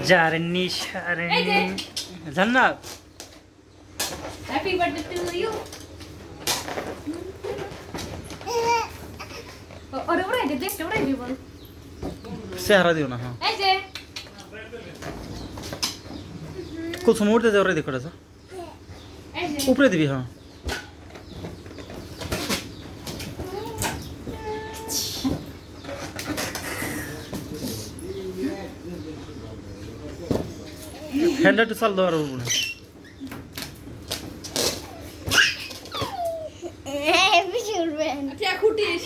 জারনি সারনি জান্নাত happy birthday to you ওরে ওরে দেখতে ওরে দিব চেহারা দিও না হ্যাঁ এই যে কুসুম উঠতে যাও রে দেখো রে এই যে উপরে দিবি হ্যাঁ ফ্যানটা একটু চাল দেওয়ার উপরে আচ্ছা খুটিস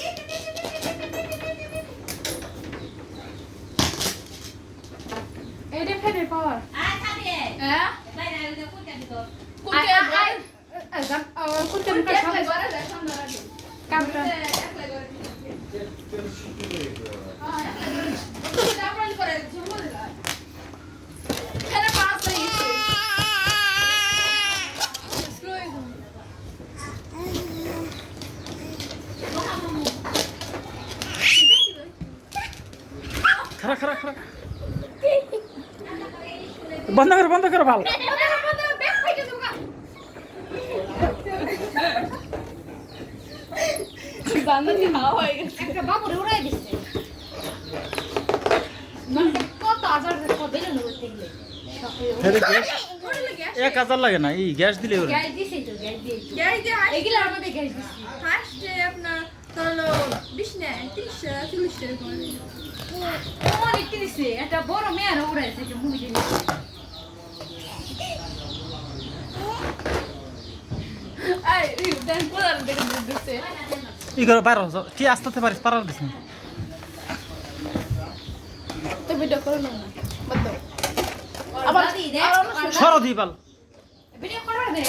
এটা ফেলে পাওয়ার হ্যাঁ खरा खरा खरा बंद कर भाल বান্ধবী হাওয়া হয়ে গেছে একটা বাবুরে উড়াই দিচ্ছে মানে কত আজার কত দিন করতে গেলে এক হাজার লাগে না এই গ্যাস দিলে ওরে গ্যাস দিছি তো গ্যাস দিয়েছি গ্যাস দিয়ে এগুলো আমাদের গ্যাস দিছি হাসতে আপনার তাহলে 20 না 30 40 টাকা করে অনেক দিছে একটা বড় মেয়ের উড়াইছে যে মুভি দিয়েছে আই দেন কোলার দেখে দিতে ই করে বাইরে হও কি আসতে পারিস পারার দিস না তো ভিডিও করো না বন্ধ আবার সরো দি বাল ভিডিও করবা দে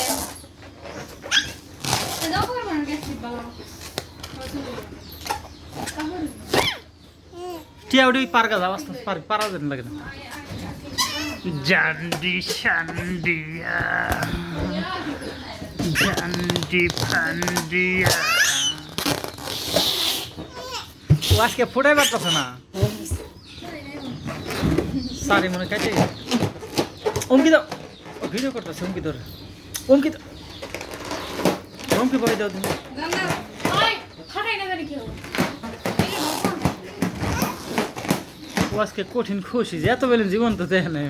দাও করবা না গ্যাস দিবা টিয়া উড়ি পার গা যাও আস্তে পারা যেন লাগে না জান্ডি শান্ডিয়া জান্ডি ফান্ডিয়া ও আজকে ফুটাই পারতেছে না সারি মনে কাছে অমকি দাও ভিডিও করতেছে অমকি ধরে অমকি অমকি বই দাও তুমি ওই খাটাই না জানি কি হবে ও আজকে কঠিন খুশি যে এত বেলেন জীবন তো দেখে নাই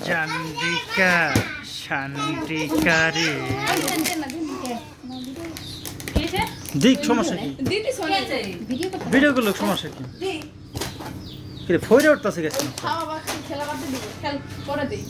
জান্ডিকা শান্ডিকা রে কিসে দিক সমস্যা কি দিদি শুনেছে ভিডিও করতে ভিডিও গুলো সমস্যা কি দি কি রে ফইরে উঠতেছে গেছে খাওয়া বাকি খেলা বাদ দিব খেল করে দেই